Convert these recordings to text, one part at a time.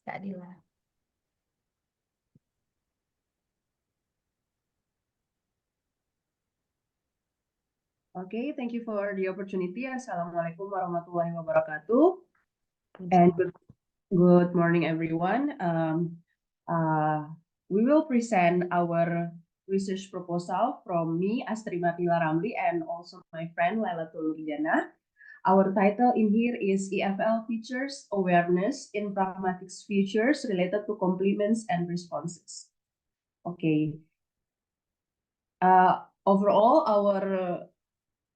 Kak Dila. Okay, thank you for the opportunity. Assalamualaikum warahmatullahi wabarakatuh. And good morning, everyone. We will present our research proposal from me, Astri Ramli, and also my friend Lailatul Nurjanah. Our title in here is EFL Features Awareness in Pragmatics Features Related to Complements and Responses. Okay. Overall, our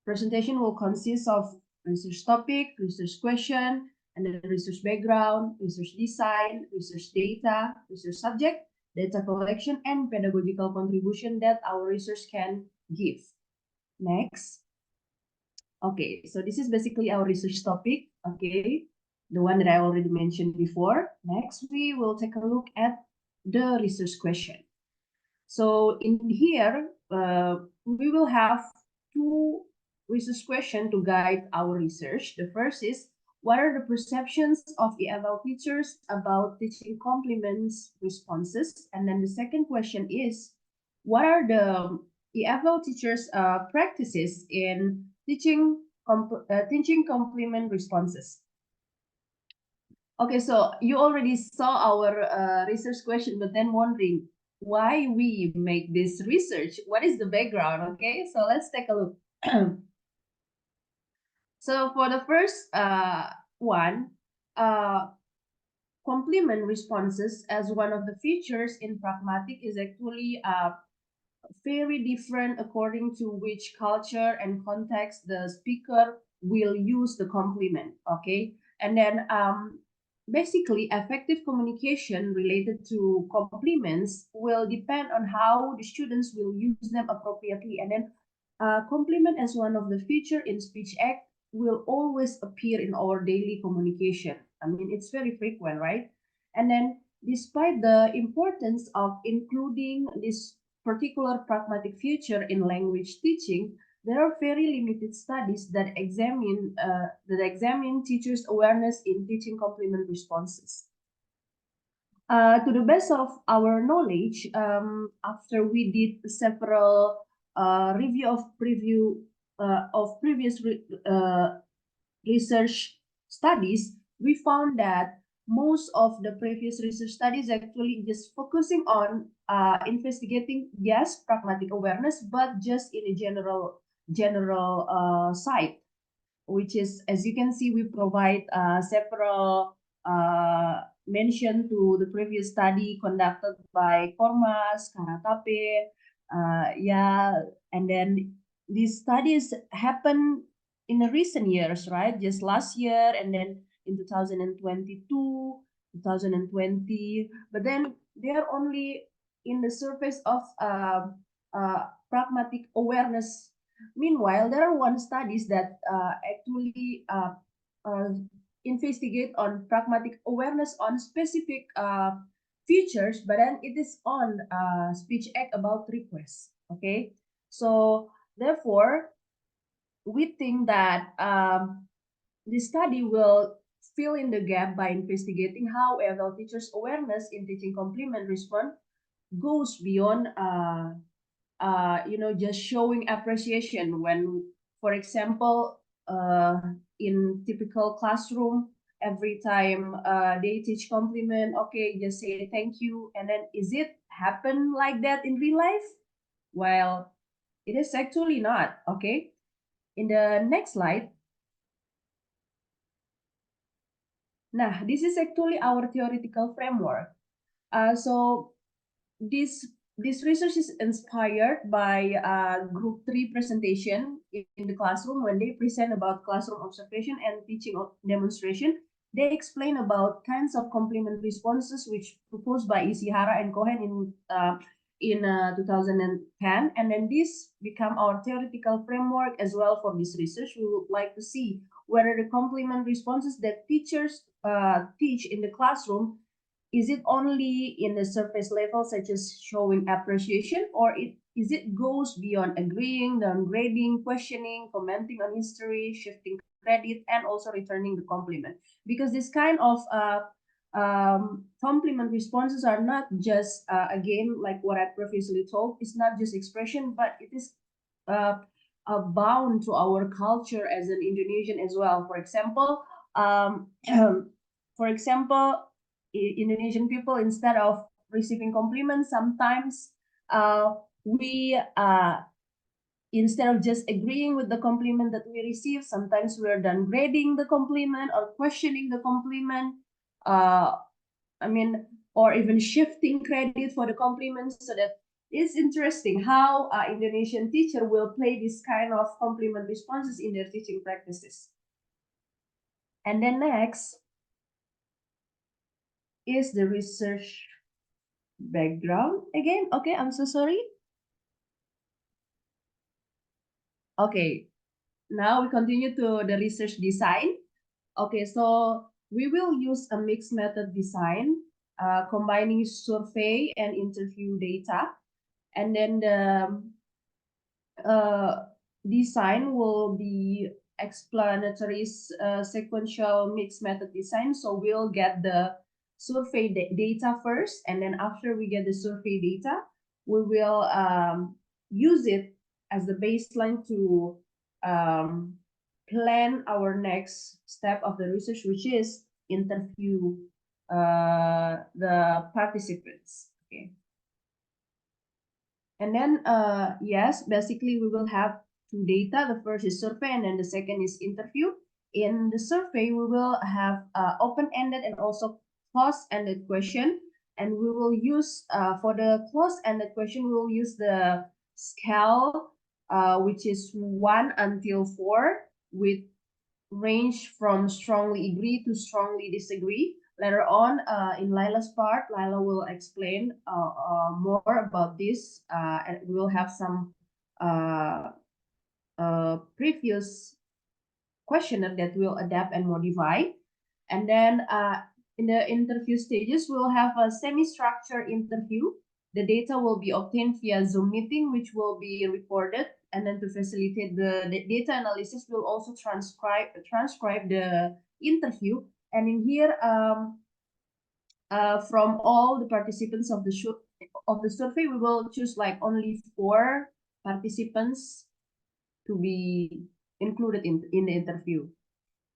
presentation will consist of research topic, research question, and then research background, research design, research data, research subject, data collection, and pedagogical contribution that our research can give. Next. Okay, so this is basically our research topic, okay, the one that I already mentioned before. Next, we will take a look at the research question. So in here, we will have two research questions to guide our research. The first is, what are the perceptions of EFL teachers about teaching complements responses? And then the second question is, what are the EFL teachers' practices in teaching complement responses? Okay, so you already saw our research question, but then wondering why we make this research. What is the background? Okay, so let's take a look. So for the first one, complement responses as one of the features in pragmatic is actually very different according to which culture and context the speaker will use the complement. Okay, and then basically, effective communication related to complements will depend on how the students will use them appropriately. And then complement as one of the feature in speech act will always appear in our daily communication. I mean, it's very frequent, right? And then despite the importance of including this particular pragmatic feature in language teaching, there are very limited studies that examine teachers' awareness in teaching complement responses. To the best of our knowledge, after we did several review of previous research studies, we found that most of the previous research studies actually just focusing on investigating, yes, pragmatic awareness, but just in a general site, which is, as you can see, we provide several mention to the previous study conducted by Kormas, Karatape, and then these studies happen in the recent years, right? Just last year, and then in 2022, 2020, but then they are only in the surface of pragmatic awareness. Meanwhile, there are one studies that actually investigate on pragmatic awareness on specific features, but then it is on speech act about requests. Okay, so therefore, we think that the study will fill in the gap by investigating how EFL teachers' awareness in teaching complement response goes beyond just showing appreciation when, for example, in typical classroom, every time they teach complement, okay, just say thank you, and then is it happen like that in real life? Well, it is actually not. Okay, in the next slide. Nah, this is actually our theoretical framework. So this research is inspired by group 3 presentation in the classroom. When they present about classroom observation and teaching demonstration, they explain about kinds of complement responses which proposed by Ishihara and Cohen in 2010, and then this become our theoretical framework as well for this research. We would like to see whether the complement responses that teachers teach in the classroom, is it only in the surface level, such as showing appreciation, or is it goes beyond agreeing, downgrading, questioning, commenting on history, shifting credit, and also returning the compliment? Because this kind of compliment responses are not just, again, like what I previously told, it's not just expression, but it is bound to our culture as an Indonesian as well. For example, Indonesian people, instead of receiving compliments, sometimes we instead of just agreeing with the compliment that we receive, sometimes we're downgrading the compliment or questioning the compliment. Or even shifting credit for the compliments. So that it's interesting how Indonesian teacher will play this kind of compliment responses in their teaching practices. And then next is the research background again. Okay, I'm so sorry. Okay, now we continue to the research design. Okay, so we will use a mixed method design, combining survey and interview data. And then the design will be explanatory sequential mixed method design. So we'll get the survey data first, and then after we get the survey data, we will use it as the baseline to plan our next step of the research, which is interview the participants. Okay. And then, yes, basically we will have two data. The first is survey, and then the second is interview. In the survey, we will have open-ended and also closed-ended question. And we will use, for the closed-ended question, we will use the scale, which is 1 until 4, with range from strongly agree to strongly disagree. Later on, in Laila's part, Laila will explain more about this, and we will have some previous questionnaire that will adapt and modify. And then in the interview stages, we'll have a semi-structured interview. The data will be obtained via Zoom meeting, which will be recorded. And then to facilitate the data analysis, we'll also transcribe the interview. And in here, from all the participants of the survey, we will choose like only 4 participants to be included in the interview.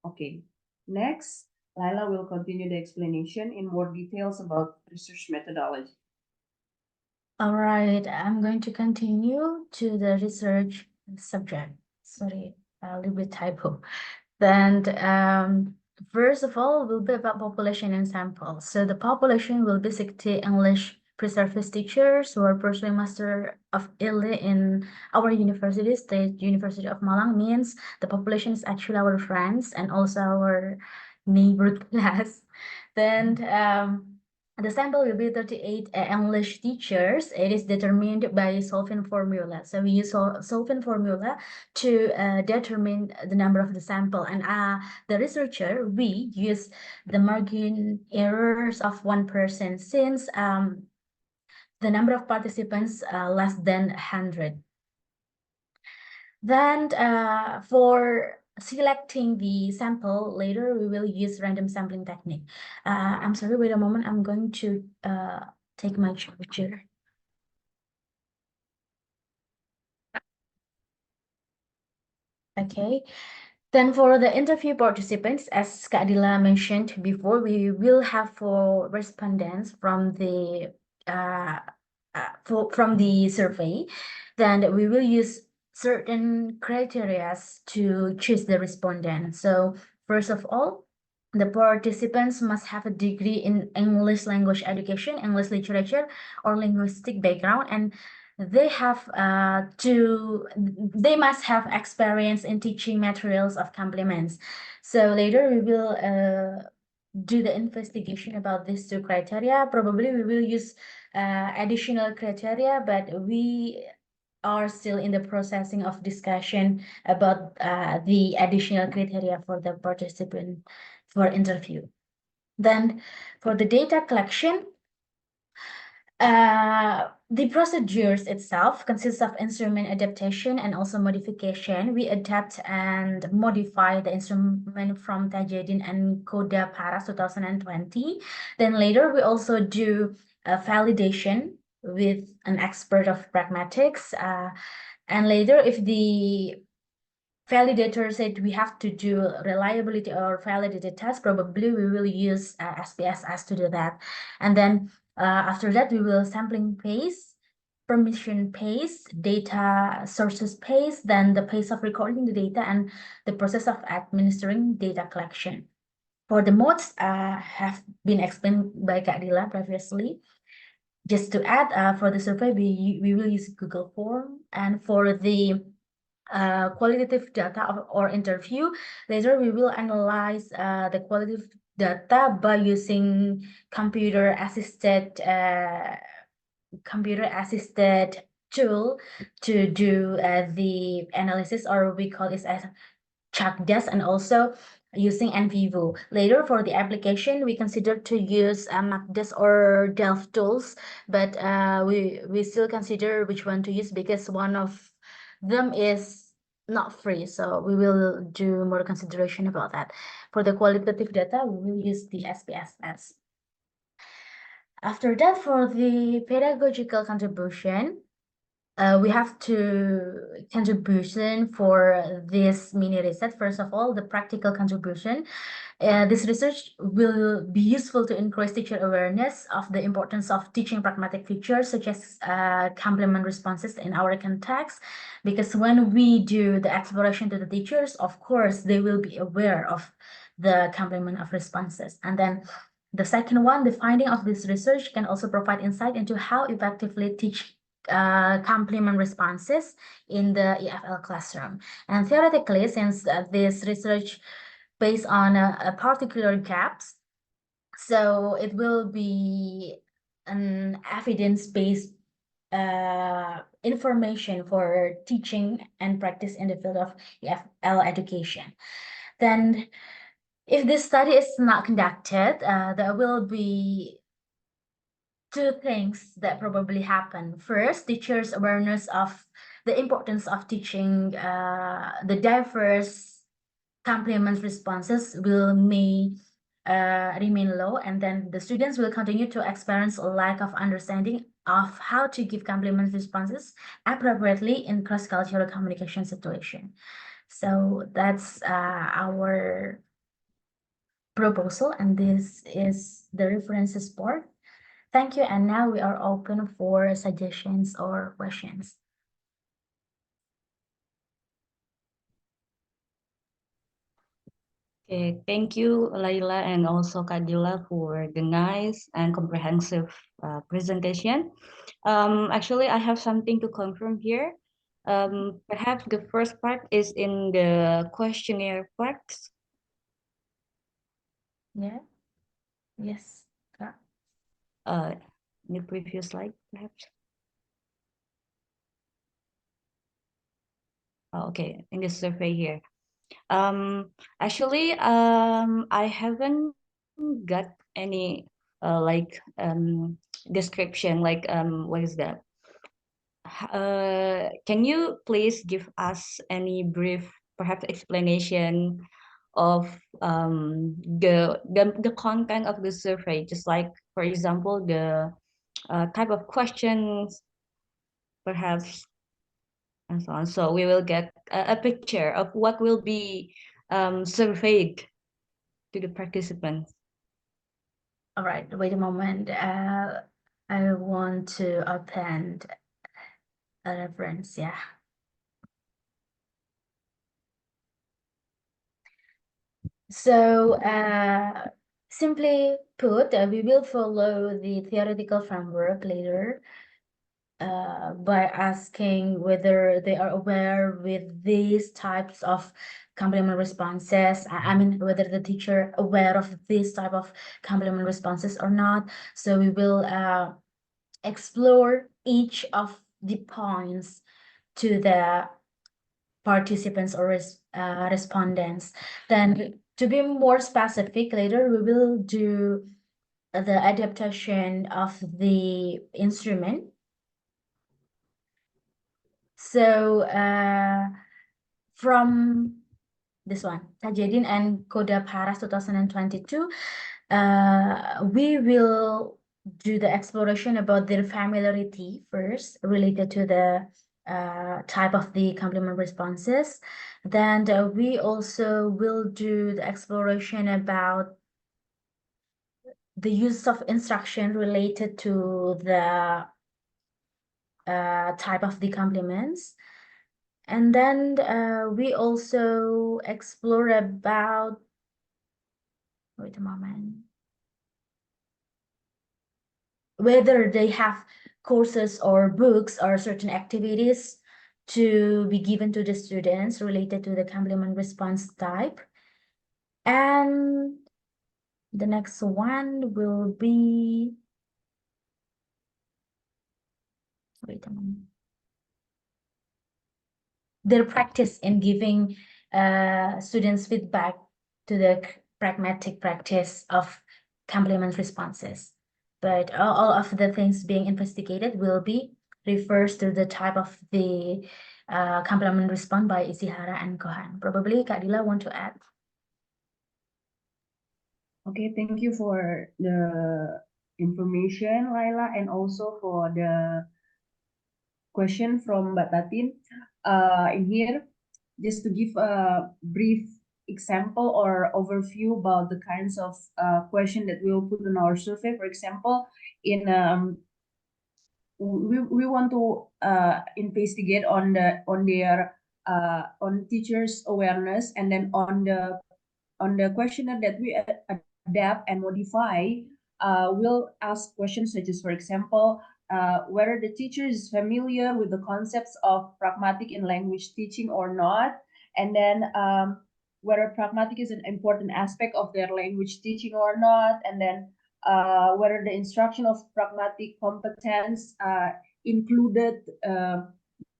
Okay, next, Laila will continue the explanation in more details about research methodology. All right, I'm going to continue to the research subject. Sorry, a little bit typo. Then, first of all, will be about population and sample. So the population will be 60 English pre-service teachers who are pursuing Master of ELE in our university, State University of Malang. Means the population is actually our friends and also our neighborhood class. Then, the sample will be 38 English teachers. It is determined by solving formula. So we use solving formula to determine the number of the sample. And the researcher, we use the margin errors of 1% since the number of participants less than 100. Then for selecting the sample later, we will use random sampling technique. I'm sorry, wait a moment. I'm going to take my charger. Okay. Then for the interview participants, as Kak Adila mentioned before, we will have 4 respondents from the survey. Then we will use certain criteria to choose the respondent. So first of all, the participants must have a degree in English language education, English literature, or linguistic background, and they must have experience in teaching materials of complements. So later we will do the investigation about these 2 criteria. Probably we will use additional criteria, but we are still in the processing of discussion about the additional criteria for the participant for interview. Then for the data collection, The procedures itself consists of instrument adaptation and also modification. We adapt and modify the instrument from Tajadin and Coda Paras 2020. Then later we also do a validation with an expert of pragmatics. And later if the validator said we have to do reliability or validated test, probably we will use SPSS to do that. And then after that, we will sampling pace, permission pace, data sources pace, then the pace of recording the data, and the process of administering data collection. For the modes have been explained by Kak Dila previously. Just to add, for the survey, we will use Google Form, and for the qualitative data or interview, later we will analyze the qualitative data by using computer assisted tool to do the analysis, or we call it as ChatDesk, and also using NVivo. Later for the application, we consider to use MacDesk or Delft tools, but we still consider which one to use because one of them is not free, so we will do more consideration about that. For the qualitative data, we will use the SPSS. After that, for the pedagogical contribution, we have to contribution for this mini research. First of all, the practical contribution. This research will be useful to increase teacher awareness of the importance of teaching pragmatic features such as complement responses in our context. Because when we do the exploration to the teachers, of course, they will be aware of the complement of responses. And then the second one, the finding of this research can also provide insight into how effectively teach complement responses in the EFL classroom. And theoretically, since this research based on a particular gaps, so it will be an evidence-based information for teaching and practice in the field of EFL education. Then if this study is not conducted, there will be two things that probably happen. First, teachers' awareness of the importance of teaching the diverse complement responses may remain low, and then the students will continue to experience a lack of understanding of how to give complement responses appropriately in cross-cultural communication situation. So that's our proposal, and this is the references part. Thank you, and now we are open for suggestions or questions. Okay, thank you, Laila, and also Kadila for the nice and comprehensive presentation. Actually, I have something to confirm here. Perhaps the first part is in the questionnaire parts. Yeah. Yes. In the previous slide, perhaps. Oh, okay, in the survey here. Actually, I haven't got any description, what is that? Can you please give us any brief, perhaps explanation of the content of the survey, just like, for example, the type of questions, perhaps, and so on. So we will get a picture of what will be surveyed to the participants. All right, wait a moment. I want to append a reference, yeah. So simply put, we will follow the theoretical framework later by asking whether they are aware with these types of complement responses. I mean, whether the teacher aware of this type of complement responses or not. So we will explore each of the points to the participants or respondents. Then to be more specific, later we will do the adaptation of the instrument So from this one, Tajidin and Koda Paras 2022, we will do the exploration about their familiarity first, related to the type of the complement responses. Then we also will do the exploration about the use of instruction related to the type of the complements. And then we also explore about, wait a moment, whether they have courses or books or certain activities to be given to the students related to the complement response type. And the next one will be, wait a moment, their practice in giving students feedback to the pragmatic practice of complement responses. But all of the things being investigated will be refers to the type of the complement response by Ishihara and Kohan. Probably Kak Dila want to add. Okay, thank you for the information, Laila, and also for the question from Mbak Tatin. In here, just to give a brief example or overview about the kinds of question that we'll put in our survey. For example, in we want to investigate on their on teachers' awareness, and then on the questionnaire that we adapt and modify, we'll ask questions such as, for example, whether the teacher is familiar with the concepts of pragmatic in language teaching or not, and then whether pragmatic is an important aspect of their language teaching or not, and then whether the instruction of pragmatic competence included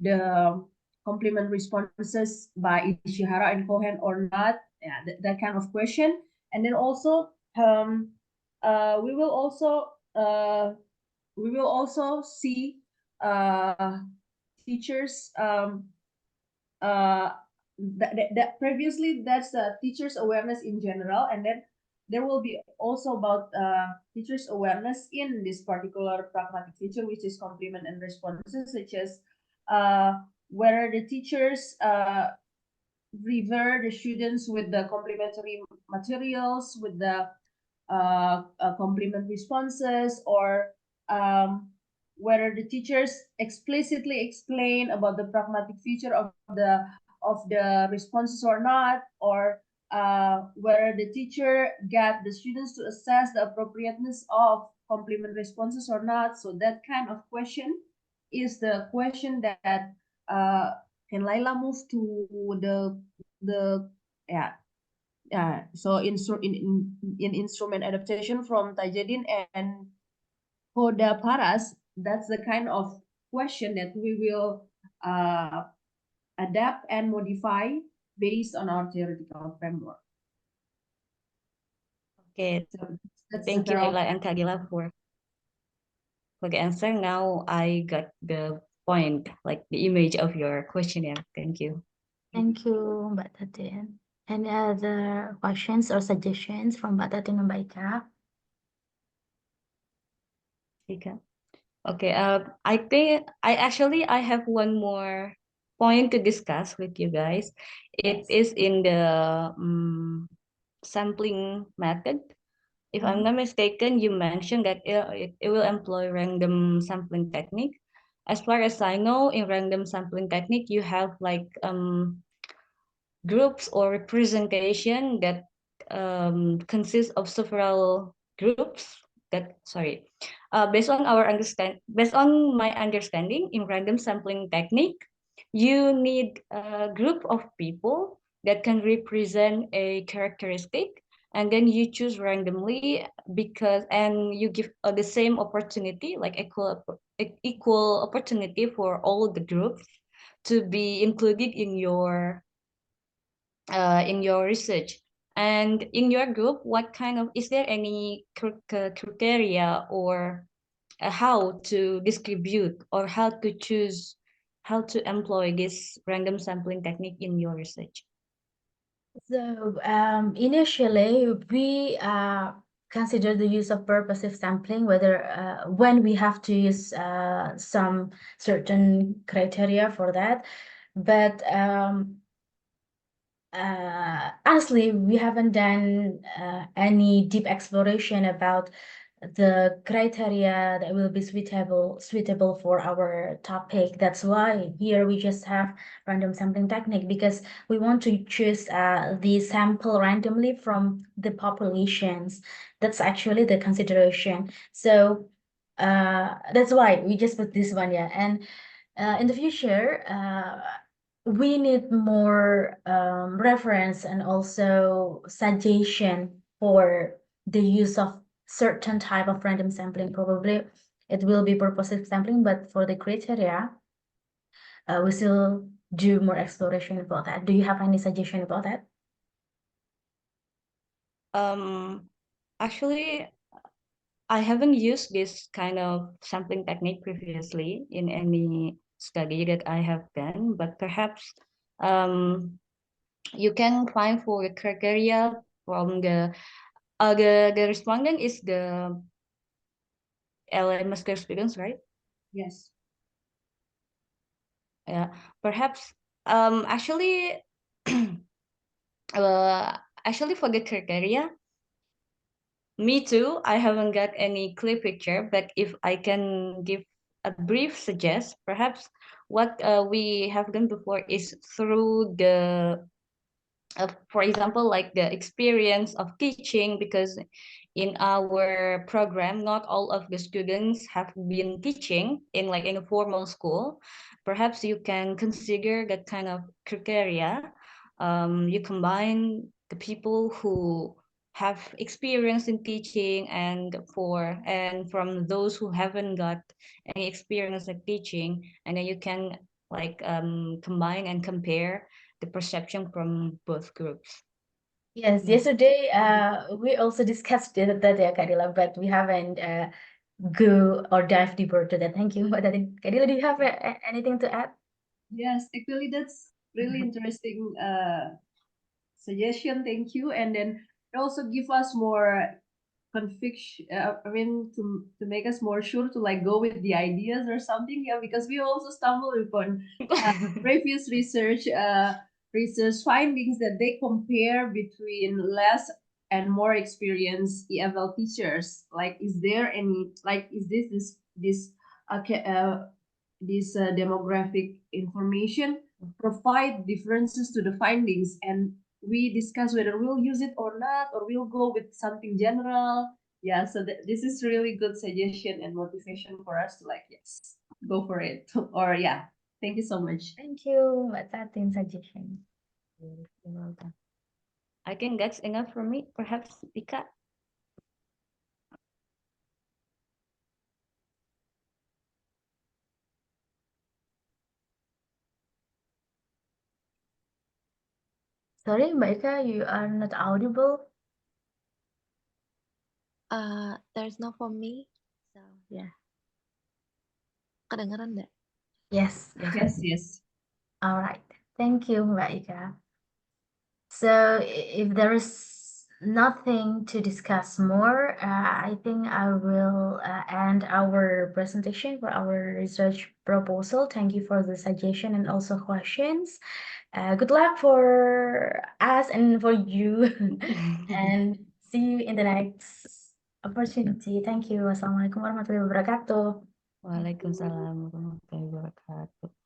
the complement responses by Ishihara and Cohen or not. Yeah, that kind of question. And then also we will also see teachers that previously that's teachers awareness in general, and then there will be also about teachers awareness in this particular pragmatic feature, which is complement and responses, such as whether the teachers revere the students with the complementary materials, with the complement responses, or whether the teachers explicitly explain about the pragmatic feature of the responses or not, or whether the teacher get the students to assess the appropriateness of complement responses or not. So that kind of question is the question that can Laila move to the so in instrument adaptation from Tajidin and Hoda Paras, that's the kind of question that we will adapt and modify based on our theoretical framework. Okay, So that's thank you, several- Laila and Kagila, for the answer. Now I got the point, like the image of your questionnaire. Thank you. Thank you, Mbak Tatin. Any other questions or suggestions from Mbak Tatin and Mbak Ika? Ika. Okay, I think I have one more point to discuss with you guys. It is in the sampling method. If I'm not mistaken, you mentioned that it will employ random sampling technique. As far as I know, in random sampling technique, you have like groups or representation that consists of several groups. Based on my understanding, in random sampling technique, you need a group of people that can represent a characteristic, and then you choose randomly and you give the same opportunity, like equal opportunity for all the groups to be included in your research. And in your group, is there any criteria or how to distribute or how to choose how to employ this random sampling technique in your research? So initially, we consider the use of purposive sampling, whether when we have to use some certain criteria for that. But honestly, we haven't done any deep exploration about the criteria that will be suitable for our topic. That's why here we just have random sampling technique, because we want to choose the sample randomly from the populations. That's actually the consideration. So that's why we just put this one, yeah. And in the future, we need more reference and also suggestion for the use of certain type of random sampling. Probably it will be purposive sampling, but for the criteria, we still do more exploration about that. Do you have any suggestion about that? Actually, I haven't used this kind of sampling technique previously in any study that I have done, but perhaps you can find for the criteria from the respondent is the LA master students, right? Yes. Yeah, perhaps actually actually for the criteria, me too, I haven't got any clear picture, but if I can give a brief suggest, perhaps what we have done before is through the for example, like the experience of teaching, because in our program, not all of the students have been teaching in like in a formal school. Perhaps you can consider that kind of criteria. You combine the people who have experience in teaching and from those who haven't got any experience in teaching, and then you can like combine and compare the perception from both groups. Yes, Yes. yesterday we also discussed that, yeah, Kadila, but we haven't go or dive deeper to that. Thank you. But Kadila, do you have anything to add? Yes, actually, that's really interesting suggestion. Thank you. And then it also give us more conviction. I mean, to make us more sure to like go with the ideas or something. Yeah, because we also stumble upon previous research findings that they compare between less and more experienced EFL teachers. Like, is there any like is this demographic information provide differences to the findings, and we discuss whether we'll use it or not, or we'll go with something general. Yeah, so this is really good suggestion and motivation for us to like, yes, go for it. Or yeah, thank you so much. Thank you. What's that in suggestion? Well done. I think that's enough for me. Perhaps Ika. Sorry, Mbak Ika, you are not audible. There's no for me. So yeah. Kedengeran nggak? Yes. Yes. All right. Thank you, Mbak Ika. So if there is nothing to discuss more, I think I will end our presentation for our research proposal. Thank you for the suggestion and also questions. Good luck for us and for you. And see you in the next opportunity. Thank you. Wassalamualaikum warahmatullahi wabarakatuh. Waalaikumsalam warahmatullahi wabarakatuh.